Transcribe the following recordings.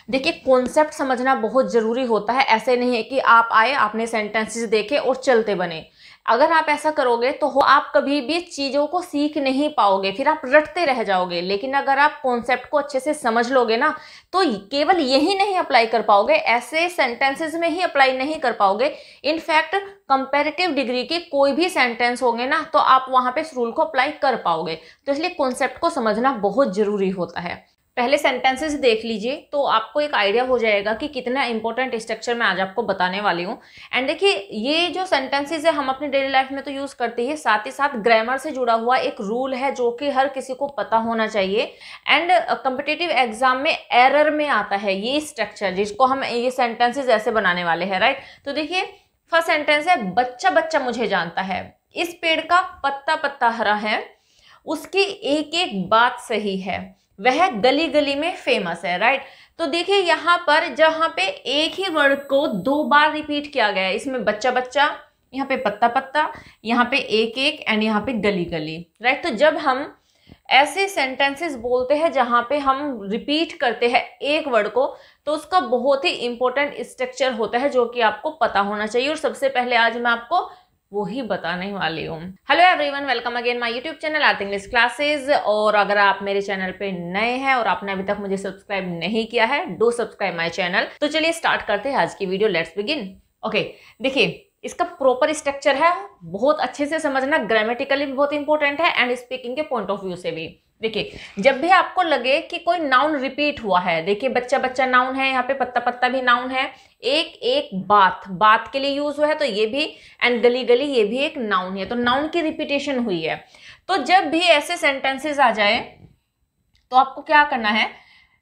देखिए कॉन्सेप्ट समझना बहुत जरूरी होता है। ऐसे नहीं है कि आप आए, आपने सेंटेंसेस देखे और चलते बने। अगर आप ऐसा करोगे तो आप कभी भी चीजों को सीख नहीं पाओगे, फिर आप रटते रह जाओगे। लेकिन अगर आप कॉन्सेप्ट को अच्छे से समझ लोगे ना, तो केवल यही नहीं अप्लाई कर पाओगे, ऐसे सेंटेंसेस में ही अप्लाई नहीं कर पाओगे। इनफैक्ट कंपैरेटिव डिग्री के कोई भी सेंटेंस होंगे ना, तो आप वहां पे इस रूल को अप्लाई कर पाओगे। तो इसलिए कॉन्सेप्ट को समझना बहुत जरूरी होता है। पहले सेंटेंसेस देख लीजिए तो आपको एक आइडिया हो जाएगा कि कितना इंपॉर्टेंट स्ट्रक्चर मैं आज आपको बताने वाली हूँ। एंड देखिए ये जो सेंटेंसेस है हम अपनी डेली लाइफ में तो यूज करते हैं, साथ ही साथ ग्रामर से जुड़ा हुआ एक रूल है जो कि हर किसी को पता होना चाहिए। एंड कॉम्पिटिटिव एग्जाम में एरर में आता है ये स्ट्रक्चर, जिसको हम ये सेंटेंसेस ऐसे बनाने वाले हैं, राइट। तो देखिए फर्स्ट सेंटेंस है, बच्चा बच्चा मुझे जानता है। इस पेड़ का पत्ता पत्ता हरा है, उसकी एक एक बात सही है, वह गली गली में फेमस है, राइट। तो देखिए यहाँ पर जहां पे एक ही वर्ड को दो बार रिपीट किया गया है, इसमें बच्चा बच्चा, यहाँ पे पत्ता पत्ता, यहाँ पे एक एक, एंड यहाँ पे गली गली, राइट। तो जब हम ऐसे सेंटेंसेस बोलते हैं जहां पे हम रिपीट करते हैं एक वर्ड को, तो उसका बहुत ही इंपॉर्टेंट स्ट्रक्चर होता है जो कि आपको पता होना चाहिए। और सबसे पहले आज मैं आपको वो ही बताने वाली हूँ। Hello everyone, welcome again my YouTube channel earth English classes. और अगर आप मेरे चैनल पे नए हैं और आपने अभी तक मुझे सब्सक्राइब नहीं किया है, डू सब्सक्राइब माय चैनल। तो चलिए स्टार्ट करते हैं आज की वीडियो, लेट्स बिगिन। ओके, देखिए इसका प्रॉपर स्ट्रक्चर है, बहुत अच्छे से समझना, ग्रामेटिकली भी बहुत इंपॉर्टेंट है एंड स्पीकिंग के पॉइंट ऑफ व्यू से भी। देखिए जब भी आपको लगे कि कोई नाउन रिपीट हुआ है, देखिए बच्चा बच्चा नाउन है, यहाँ पे पत्ता पत्ता भी नाउन है, एक एक बात, बात के लिए यूज हुआ है तो ये भी, एंड गली गली ये भी एक नाउन है, तो नाउन की रिपीटेशन हुई है। तो जब भी ऐसे सेंटेंसेस आ जाए तो आपको क्या करना है,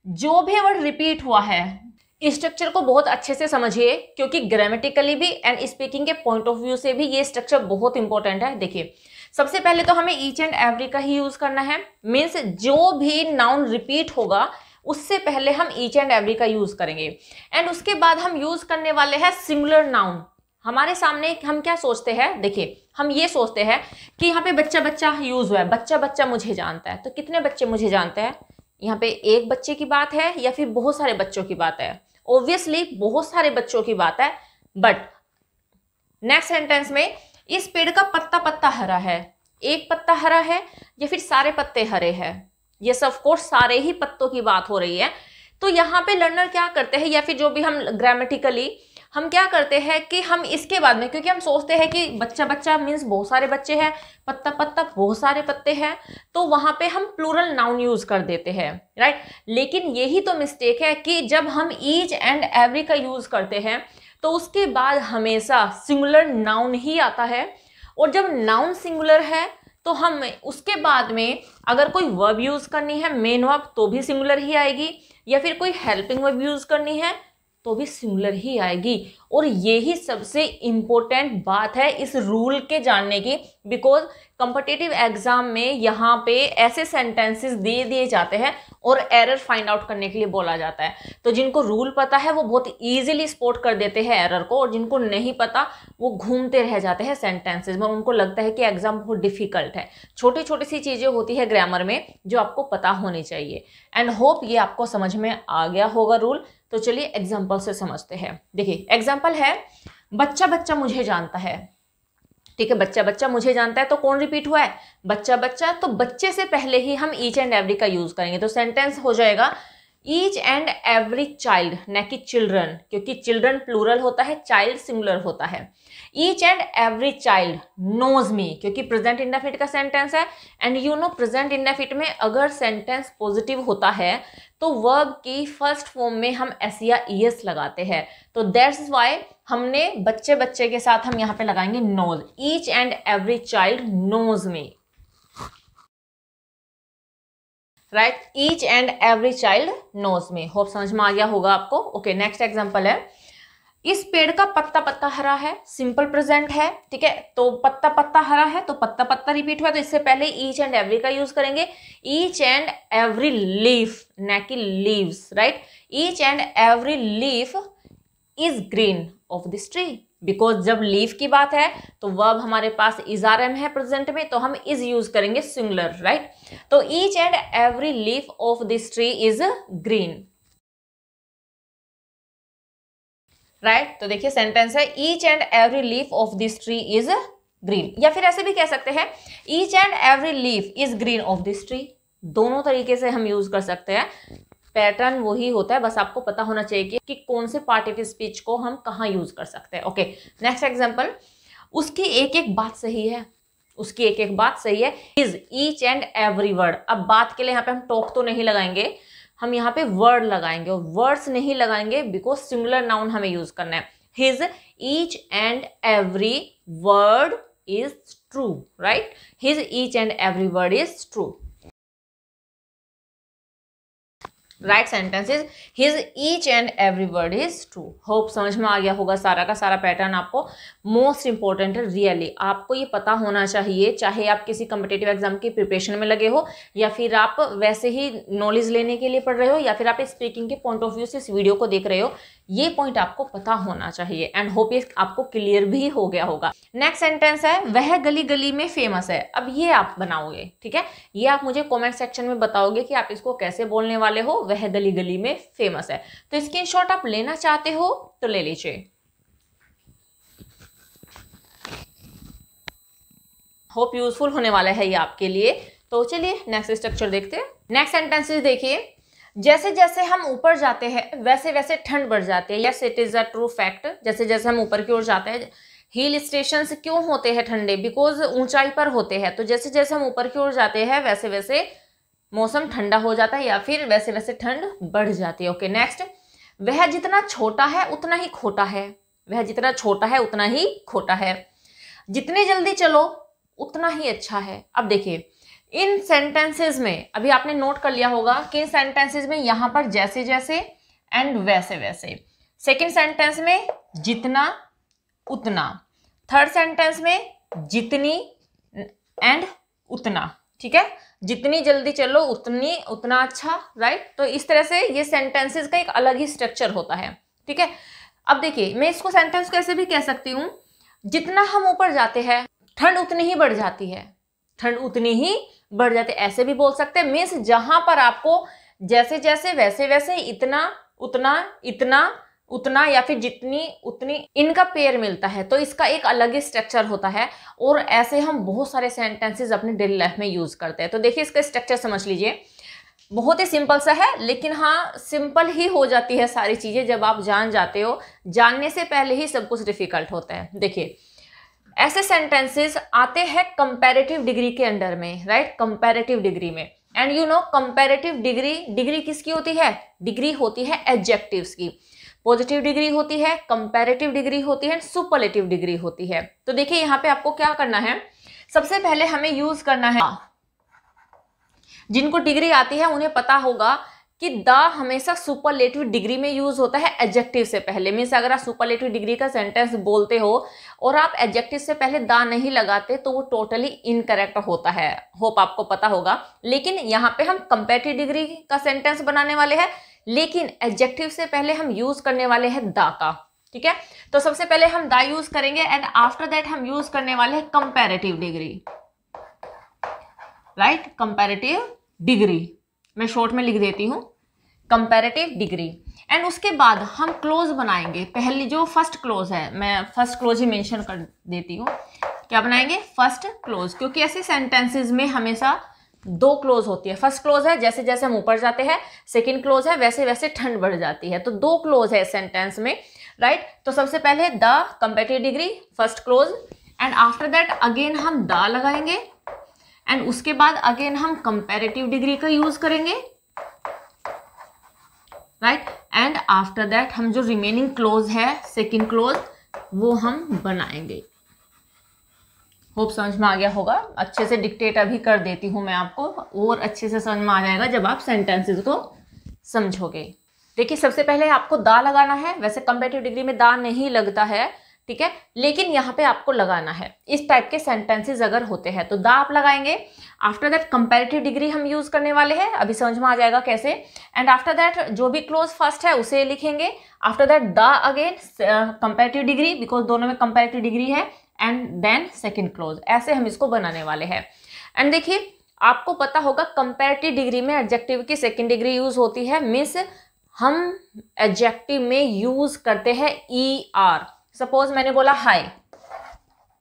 जो भी वर्ड रिपीट हुआ है स्ट्रक्चर को बहुत अच्छे से समझिए, क्योंकि ग्रामेटिकली भी एंड स्पीकिंग के पॉइंट ऑफ व्यू से भी ये स्ट्रक्चर बहुत इंपॉर्टेंट है। देखिए सबसे पहले तो हमें ईच एंड एवरी का ही यूज करना है, मीन्स जो भी नाउन रिपीट होगा उससे पहले हम ईच एंड एवरी का यूज करेंगे। एंड उसके बाद हम यूज करने वाले हैं सिंगुलर नाउन। हमारे सामने हम क्या सोचते हैं, देखिए हम ये सोचते हैं कि यहाँ पे बच्चा बच्चा यूज हुआ है, बच्चा बच्चा मुझे जानता है, तो कितने बच्चे मुझे जानते हैं, यहाँ पे एक बच्चे की बात है या फिर बहुत सारे बच्चों की बात है? ऑब्वियसली बहुत सारे बच्चों की बात है। बट नेक्स्ट सेंटेंस में, इस पेड़ का पत्ता पत्ता हरा है, एक पत्ता हरा है या फिर सारे पत्ते हरे हैं? यस ऑफ कोर्स सारे ही पत्तों की बात हो रही है। तो यहाँ पे लर्नर क्या करते हैं, या फिर जो भी हम ग्रामेटिकली हम क्या करते हैं कि हम इसके बाद में, क्योंकि हम सोचते हैं कि बच्चा बच्चा मीन्स बहुत सारे बच्चे हैं, पत्ता पत्ता बहुत सारे पत्ते हैं, तो वहां पे हम प्लूरल नाउन यूज कर देते हैं, राइट। लेकिन यही तो मिस्टेक है कि जब हम ईच एंड एवरी का यूज करते हैं तो उसके बाद हमेशा सिंगुलर नाउन ही आता है। और जब नाउन सिंगुलर है तो हम उसके बाद में अगर कोई वर्ब यूज करनी है, मेन वर्ब, तो भी सिंगुलर ही आएगी, या फिर कोई हेल्पिंग वर्ब यूज करनी है तो भी सिंगुलर ही आएगी। और यही सबसे इंपॉर्टेंट बात है इस रूल के जानने की, बिकॉज कॉम्पिटिटिव एग्जाम में यहाँ पे ऐसे सेंटेंसेस दे दिए जाते हैं और एरर फाइंड आउट करने के लिए बोला जाता है। तो जिनको रूल पता है वो बहुत इजीली स्पॉट कर देते हैं एरर को, और जिनको नहीं पता वो घूमते रह जाते हैं सेंटेंसेस में, उनको लगता है कि एग्जाम बहुत डिफिकल्ट है। छोटी छोटी सी चीजें होती है ग्रामर में जो आपको पता होनी चाहिए। एंड होप ये आपको समझ में आ गया होगा रूल। तो चलिए एग्जाम्पल से समझते हैं। देखिए एग्जाम्पल है, बच्चा बच्चा मुझे जानता है। ठीक है, बच्चा बच्चा मुझे जानता है, तो कौन रिपीट हुआ है, बच्चा बच्चा। तो बच्चे से पहले ही हम ईच एंड एवरी का यूज करेंगे, तो सेंटेंस हो जाएगा ईच एंड एवरी चाइल्ड, न कि चिल्ड्रन, क्योंकि चिल्ड्रन प्लूरल होता है, चाइल्ड सिंगुलर होता है। Each and every child knows me, क्योंकि प्रेजेंट इंडेफिनिट का सेंटेंस है। And you know present indefinite में अगर सेंटेंस पॉजिटिव होता है तो वर्ब की फर्स्ट फॉर्म में हम एस या ईएस लगाते हैं। तो दैट्स व्हाई हमने बच्चे बच्चे के साथ हम यहाँ पे लगाएंगे knows. Each and every child knows me, right. Each and every child knows me. Hope समझ में आ गया होगा आपको। ओके, नेक्स्ट एग्जांपल है, इस पेड़ का पत्ता पत्ता हरा है, सिंपल प्रेजेंट है, ठीक है। तो पत्ता पत्ता हरा है तो पत्ता पत्ता रिपीट हुआ, तो इससे पहले ईच एंड एवरी का यूज करेंगे। ईच एंड एवरी लीफ, न कि leaves, right. Each and every leaf is green of this tree, because जब लीफ की बात है तो वर्ब हमारे पास इजआरएम है प्रेजेंट में, तो हम इज यूज करेंगे सिंगुलर, राइट। तो each and every leaf of this tree is green. Right. तो देखिए सेंटेंस है each and every leaf of this tree is green, या फिर ऐसे भी कह सकते हैं each and every leaf is green of this tree. दोनों तरीके से हम यूज कर सकते हैं, पैटर्न वही होता है, बस आपको पता होना चाहिए कि कौन से पार्ट ऑफ स्पीच को हम कहाँ यूज कर सकते हैं। ओके, नेक्स्ट एग्जांपल, उसकी एक एक बात सही है, उसकी एक एक बात सही है, is each and every word. अब बात के लिए यहाँ पे हम टॉक तो नहीं लगाएंगे, हम यहाँ पे वर्ड लगाएंगे, और वर्ड्स नहीं लगाएंगे बिकॉज सिंगुलर नाउन हमें यूज करना है। His each and every word is true, right, his each and every word is true. Right sentence is his each and every word is true. Hope समझ में आ गया होगा सारा का सारा पैटर्न आपको। मोस्ट इंपॉर्टेंट है रियली, आपको ये पता होना चाहिए, चाहे आप किसी कम्पिटेटिव एग्जाम की प्रिपरेशन में लगे हो, या फिर आप वैसे ही नॉलेज लेने के लिए पढ़ रहे हो, या फिर आप स्पीकिंग के पॉइंट ऑफ व्यू से इस वीडियो को देख रहे हो, ये पॉइंट आपको पता होना चाहिए। एंड होप ये आपको क्लियर भी हो गया होगा। नेक्स्ट सेंटेंस है वह गली गली में फेमस है। अब ये आप बनाओगे, ठीक है, ये आप मुझे कमेंट सेक्शन में बताओगे कि आप इसको कैसे बोलने वाले हो, वह गली गली में फेमस है। तो स्क्रीनशॉट आप लेना चाहते हो तो ले लीजिए। होप यूजफुल होने वाला है ये आपके लिए। तो चलिए नेक्स्ट स्ट्रक्चर देखते हैं। नेक्स्ट सेंटेंसेस देखिए, जैसे जैसे हम ऊपर जाते हैं वैसे वैसे ठंड बढ़ जाती है। Yes it is a true fact. जैसे जैसे हम ऊपर की ओर जाते हैं, हिल स्टेशन क्यों होते हैं ठंडे, बिकॉज ऊंचाई पर होते हैं। तो जैसे जैसे हम ऊपर की ओर जाते हैं वैसे वैसे मौसम ठंडा हो जाता है, या फिर वैसे वैसे ठंड बढ़ जाती है। ओके नेक्स्ट, वह जितना छोटा है उतना ही खोटा है। वह जितना छोटा है उतना ही खोटा है। जितने जल्दी चलो उतना ही अच्छा है। अब देखिए इन सेंटेंसेस में अभी आपने नोट कर लिया होगा कि इन सेंटेंसेस में यहां पर जैसे जैसे एंड वैसे वैसे। सेकंड सेंटेंस में जितना उतना, थर्ड सेंटेंस में जितनी एंड उतना, ठीक है, जितनी जल्दी चलो उतनी उतना अच्छा, राइट। तो इस तरह से ये सेंटेंसेस का एक अलग ही स्ट्रक्चर होता है, ठीक है। अब देखिए मैं इसको सेंटेंस कैसे भी कह सकती हूँ, जितना हम ऊपर जाते हैं ठंड उतनी ही बढ़ जाती है, ठंड उतनी ही बढ़ जाती है, ऐसे भी बोल सकते हैं। मीन्स जहां पर आपको जैसे जैसे वैसे वैसे इतना उतना इतना उतना या फिर जितनी उतनी इनका पेयर मिलता है, तो इसका एक अलग ही स्ट्रक्चर होता है। और ऐसे हम बहुत सारे सेंटेंसेस अपने डेली लाइफ में यूज करते हैं। तो देखिए इसका स्ट्रक्चर समझ लीजिए, बहुत ही सिंपल सा है, लेकिन हाँ सिंपल ही हो जाती है सारी चीजें जब आप जान जाते हो। जानने से पहले ही सब कुछ डिफिकल्ट होता है। देखिए ऐसे सेंटेंसेस आते हैं कंपैरेटिव डिग्री के अंडर में, राइट, कंपैरेटिव डिग्री में। And you no comparative degree, degree किसकी होती है, डिग्री होती है एडजेक्टिव्स की। पॉजिटिव डिग्री होती है, कंपैरेटिव डिग्री होती है, सुपरलेटिव डिग्री होती है। तो देखिए यहाँ पे आपको क्या करना है, सबसे पहले हमें यूज करना है, जिनको डिग्री आती है उन्हें पता होगा कि द हमेशा सुपरलेटिव डिग्री में यूज होता है एडजेक्टिव से पहले। मीन्स अगर आप सुपरलेटिव डिग्री का सेंटेंस बोलते हो और आप एडजेक्टिव से पहले द नहीं लगाते तो वो टोटली इनकरेक्ट होता है। होप आपको पता होगा। लेकिन यहाँ पे हम कंपैरेटिव डिग्री का सेंटेंस बनाने वाले हैं, लेकिन एडजेक्टिव से पहले हम यूज करने वाले हैं द का, ठीक है। तो सबसे पहले हम द यूज करेंगे एंड आफ्टर दैट हम यूज करने वाले हैं comparative degree, right, comparative degree. मैं शॉर्ट में लिख देती हूँ कंपैरेटिव डिग्री। एंड उसके बाद हम क्लोज बनाएंगे। पहली जो फर्स्ट क्लोज है, मैं फर्स्ट क्लोज ही मेंशन कर देती हूँ। क्या बनाएंगे, फर्स्ट क्लोज, क्योंकि ऐसे सेंटेंसेस में हमेशा दो क्लोज होती है। फर्स्ट क्लोज है जैसे जैसे हम ऊपर जाते हैं, सेकंड क्लोज है वैसे वैसे ठंड बढ़ जाती है। तो दो क्लोज है सेंटेंस में, राइट। तो सबसे पहले the comparative degree, first close, and after that again हम द लगाएंगे एंड उसके बाद अगेन हम कंपैरेटिव डिग्री का यूज करेंगे, राइट। एंड आफ्टर दैट हम जो रिमेनिंग क्लोज है सेकंड क्लोज वो हम बनाएंगे। होप समझ में आ गया होगा। अच्छे से डिक्टेट अभी कर देती हूं मैं आपको, और अच्छे से समझ में आ जाएगा जब आप सेंटेंसेस को समझोगे। देखिए सबसे पहले आपको दा लगाना है। वैसे कंपैरेटिव डिग्री में दा नहीं लगता है, ठीक है, लेकिन यहाँ पे आपको लगाना है। इस टाइप के सेंटेंसेस अगर होते हैं तो दा आप लगाएंगे। आफ्टर दैट कंपैरेटिव डिग्री हम यूज करने वाले हैं, अभी समझ में आ जाएगा कैसे। एंड आफ्टर दैट जो भी क्लोज फर्स्ट है उसे लिखेंगे। After that the again comparative degree, because दोनों में कंपैरेटिव डिग्री है, एंड देन सेकंड क्लोज। ऐसे हम इसको बनाने वाले हैं। एंड देखिए आपको पता होगा कंपैरेटिव डिग्री में एडजेक्टिव की सेकंड डिग्री यूज होती है। मीन्स हम एडजेक्टिव में यूज करते हैं ER। सपोज मैंने बोला हाय।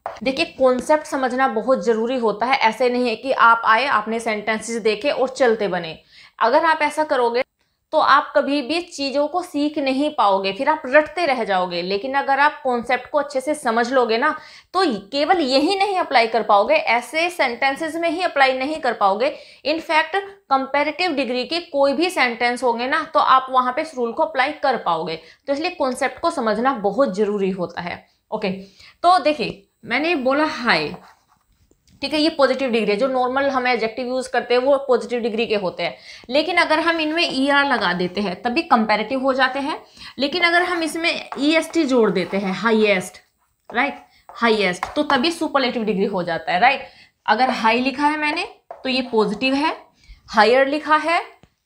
देखिए कॉन्सेप्ट समझना बहुत जरूरी होता है। ऐसे नहीं है कि आप आए, आपने सेंटेंसेस देखे और चलते बने। अगर आप ऐसा करोगे तो आप कभी भी चीजों को सीख नहीं पाओगे, फिर आप रटते रह जाओगे। लेकिन अगर आप कॉन्सेप्ट को अच्छे से समझ लोगे ना, तो केवल यही नहीं अप्लाई कर पाओगे, ऐसे सेंटेंसेस में ही अप्लाई नहीं कर पाओगे। इनफैक्ट कंपैरेटिव डिग्री के कोई भी सेंटेंस होंगे ना, तो आप वहां पे इस रूल को अप्लाई कर पाओगे। तो इसलिए कॉन्सेप्ट को समझना बहुत जरूरी होता है। ओके, तो देखिए मैंने बोला हाय, ठीक है, ये पॉजिटिव डिग्री है। जो नॉर्मल हम एडजेक्टिव यूज करते हैं वो पॉजिटिव डिग्री के होते हैं। लेकिन अगर हम इनमें ER लगा देते हैं तभी कंपैरेटिव हो जाते हैं। लेकिन अगर हम इसमें EST जोड़ देते हैं, हाईएस्ट, राइट, हाईएस्ट, तो तभी सुपरलेटिव डिग्री हो जाता है, राइट। अगर हाई लिखा है मैंने तो ये पॉजिटिव है, हायर लिखा है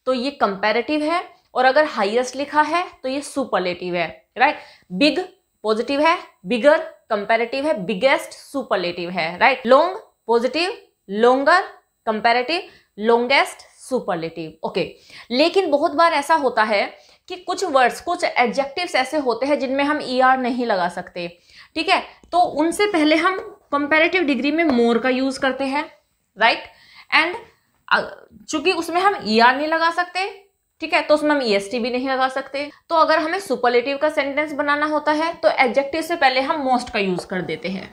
तो ये कंपैरेटिव है, और अगर हाईएस्ट लिखा है तो ये सुपरलेटिव है, राइट। बिग पॉजिटिव है, बिगर कंपैरेटिव है, बिगेस्ट सुपरलेटिव है, right. Long positive, longer comparative, longest superlative. Okay, लेकिन बहुत बार ऐसा होता है कि कुछ वर्ड्स, कुछ एडजेक्टिव्स ऐसे होते हैं जिनमें हम ER नहीं लगा सकते, ठीक है। तो उनसे पहले हम कंपैरेटिव डिग्री में मोर का यूज करते हैं, राइट। एंड चूंकि उसमें हम ER नहीं लगा सकते, ठीक है, तो उसमें हम EST भी नहीं लगा सकते। तो अगर हमें सुपरलेटिव का सेंटेंस बनाना होता है तो एडजेक्टिव से पहले हम मोस्ट का यूज कर देते हैं।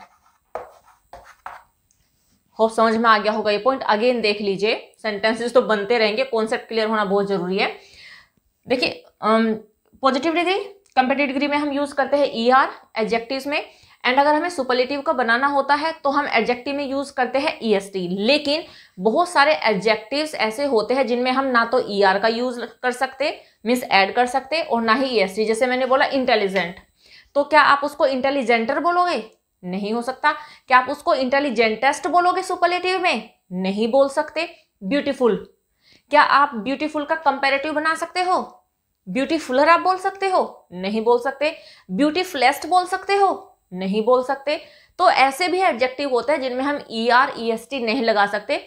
होप समझ में आ गया होगा ये पॉइंट। अगेन देख लीजिए, सेंटेंसेस तो बनते रहेंगे, कॉन्सेप्ट क्लियर होना बहुत जरूरी है। देखिए पॉजिटिव डिग्री, कंपैरेटिव डिग्री में हम यूज करते हैं ER एडजेक्टिव्स में। एंड अगर हमें सुपरलेटिव का बनाना होता है तो हम एडजेक्टिव में यूज करते हैं EST। लेकिन बहुत सारे एडजेक्टिव्स ऐसे होते हैं जिनमें हम ना तो ER का यूज कर सकते, मीन्स ऐड कर सकते, और ना ही EST। जैसे मैंने बोला इंटेलिजेंट, तो क्या आप उसको इंटेलिजेंटर बोलोगे? नहीं हो सकता। क्या आप उसको इंटेलिजेंटेस्ट बोलोगे सुपरलेटिव में? नहीं बोल सकते। ब्यूटीफुल, क्या आप ब्यूटीफुल का कंपैरेटिव बना सकते हो? ब्यूटीफुलर आप बोल सकते हो? नहीं बोल सकते। ब्यूटीफुलेस्ट बोल सकते हो? नहीं बोल सकते। तो ऐसे भी एडजेक्टिव होते हैं जिनमें हम ER EST नहीं लगा सकते।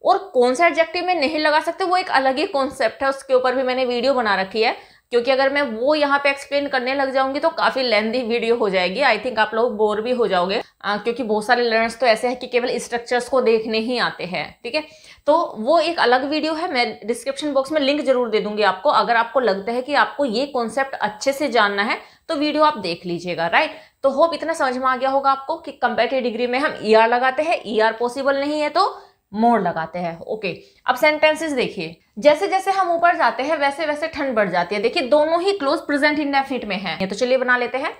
और कौन से एडजेक्टिव में नहीं लगा सकते वो एक अलग ही कॉन्सेप्ट है, उसके ऊपर भी मैंने वीडियो बना रखी है। क्योंकि अगर मैं वो यहाँ पे एक्सप्लेन करने लग जाऊंगी तो काफी लेंथी वीडियो हो जाएगी। आई थिंक आप लोग बोर भी हो जाओगे, क्योंकि बहुत सारे लर्नर्स तो ऐसे हैं कि केवल स्ट्रक्चर्स को देखने ही आते हैं, ठीक है। तो वो एक अलग वीडियो है, मैं डिस्क्रिप्शन बॉक्स में लिंक जरूर दे दूंगी आपको। अगर आपको लगता है कि आपको ये कॉन्सेप्ट अच्छे से जानना है तो वीडियो आप देख लीजिएगा, राइट। तो होप इतना समझ में आ गया होगा आपको कि कंपैरेटिव डिग्री में हम ER लगाते हैं, ER पॉसिबल नहीं है तो मोर लगाते हैं। ओके, अब सेंटेंसेस देखिए। जैसे जैसे हम ऊपर जाते हैं वैसे वैसे ठंड बढ़ जाती है। देखिए दोनों ही क्लोज प्रेजेंट इंडेफिनिट में है, तो चलिए बना लेते हैं।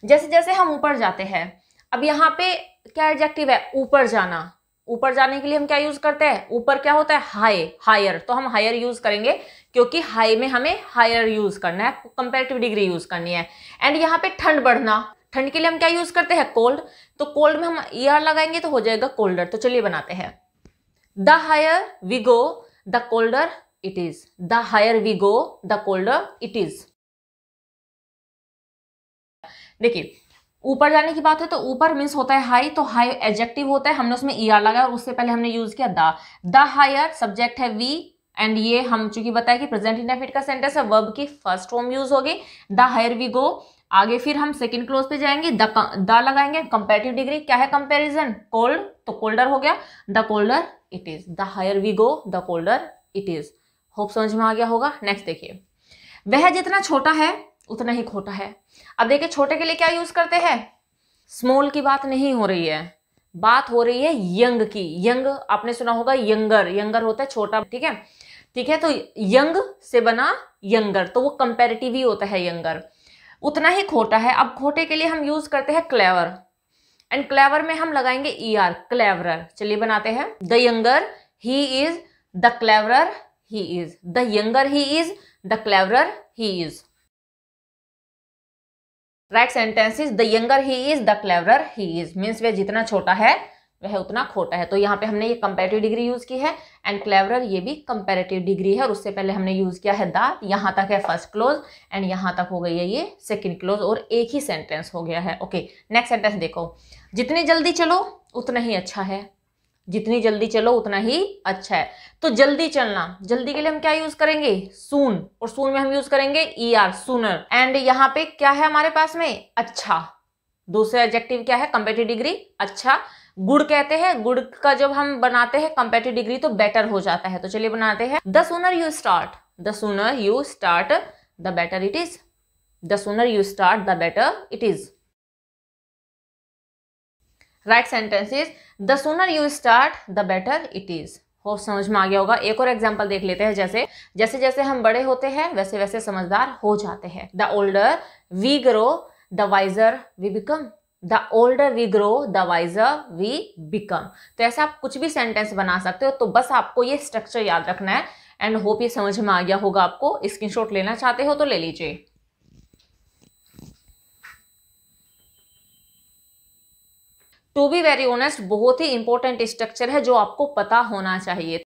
जैसे जैसे हम ऊपर जाते हैं, अब यहाँ पे क्या एडजेक्टिव है? ऊपर जाना। ऊपर जाने के लिए हम क्या यूज करते हैं? ऊपर क्या होता है? High, higher. तो हम हायर यूज करेंगे क्योंकि हाई में हमें हायर यूज करना है, कंपैरेटिव डिग्री यूज करनी है। एंड यहाँ पे ठंड बढ़ना, ठंड के लिए हम क्या यूज करते हैं? कोल्ड। तो कोल्ड में हम ER लगाएंगे तो हो जाएगा कोल्डर। तो चलिए बनाते हैं। The higher we go, the colder it is. The higher we go, the colder it is. देखिए ऊपर जाने की बात है तो ऊपर मीन्स होता है हाई, तो हाई एडजेक्टिव होता है, हमने उसमें ER लगाया और उससे पहले हमने यूज किया द हायर, सब्जेक्ट है वी, एंड ये हम चूंकि बताया कि प्रेजेंट इंडेफिनिट का सेंटेंस है, वर्ब की फर्स्ट फॉर्म यूज होगी। The higher we go. आगे फिर हम सेकंड क्लोज पे जाएंगे, द लगाएंगे। कंपैरेटिव डिग्री क्या है? कंपैरिजन, कोल्ड, तो कोल्डर हो गया। The colder it is. The higher we go, the colder it is. Hope समझ में आ गया होगा। नेक्स्ट देखिए, वह जितना छोटा है उतना ही खोटा है। अब देखिए छोटे के लिए क्या यूज करते हैं? स्मॉल की बात नहीं हो रही है, बात हो रही है यंग की। यंग आपने सुना होगा, यंगर, यंगर होता है छोटा, ठीक है, ठीक है। तो यंग से बना यंगर, तो वो कंपैरेटिव ही होता है यंगर। उतना ही खोटा है। अब खोटे के लिए हम यूज करते हैं क्लेवर, एंड क्लेवर में हम लगाएंगे ER, क्लेवरर। चलिए बनाते हैं। The younger he is, the cleverer he is. The younger he is, the cleverer he is. Right sentence is the younger he is, the cleverer he is. Means वह जितना छोटा है वह उतना खोटा है। तो यहाँ पे हमने ये कंपैरेटिव डिग्री यूज की है, एंड क्लेवरर ये भी कंपैरेटिव डिग्री है, और उससे पहले हमने यूज किया है द। यहाँ तक है फर्स्ट क्लोज एंड यहाँ तक हो गई है ये सेकंड क्लोज, और एक ही सेंटेंस हो गया है। ओके, नेक्स्ट सेंटेंस देखो। जितनी जल्दी चलो उतना ही अच्छा है। जितनी जल्दी चलो उतना ही अच्छा है। तो जल्दी चलना, जल्दी के लिए हम क्या यूज करेंगे, सून, और सून में हम यूज करेंगे ER, सूनर। एंड यहाँ पे क्या है हमारे पास में, अच्छा। दूसरा एडजेक्टिव क्या है, कंपेरेटिव डिग्री, अच्छा। गुड कहते हैं, गुड का जब हम बनाते हैं कंपेरेटिव डिग्री तो बेटर हो जाता है। तो चलिए बनाते हैं, the sooner you start, the sooner you start the better it is, the sooner you start the better it is. Right sentence is the sooner you start the better it is. हो समझ में आ गया होगा। एक और example देख लेते हैं, जैसे जैसे जैसे हम बड़े होते हैं वैसे वैसे समझदार हो जाते हैं। The older we grow the wiser we become, the older we grow the wiser we become. तो ऐसा आप कुछ भी सेंटेंस बना सकते हो। तो बस आपको ये स्ट्रक्चर याद रखना है। एंड होप ये समझ में आ गया होगा आपको। स्क्रीनशॉट लेना चाहते हो तो ले लीजिए। टू बी वेरी ऑनेस्ट बहुत ही इंपॉर्टेंट स्ट्रक्चर है जो आपको पता होना चाहिए।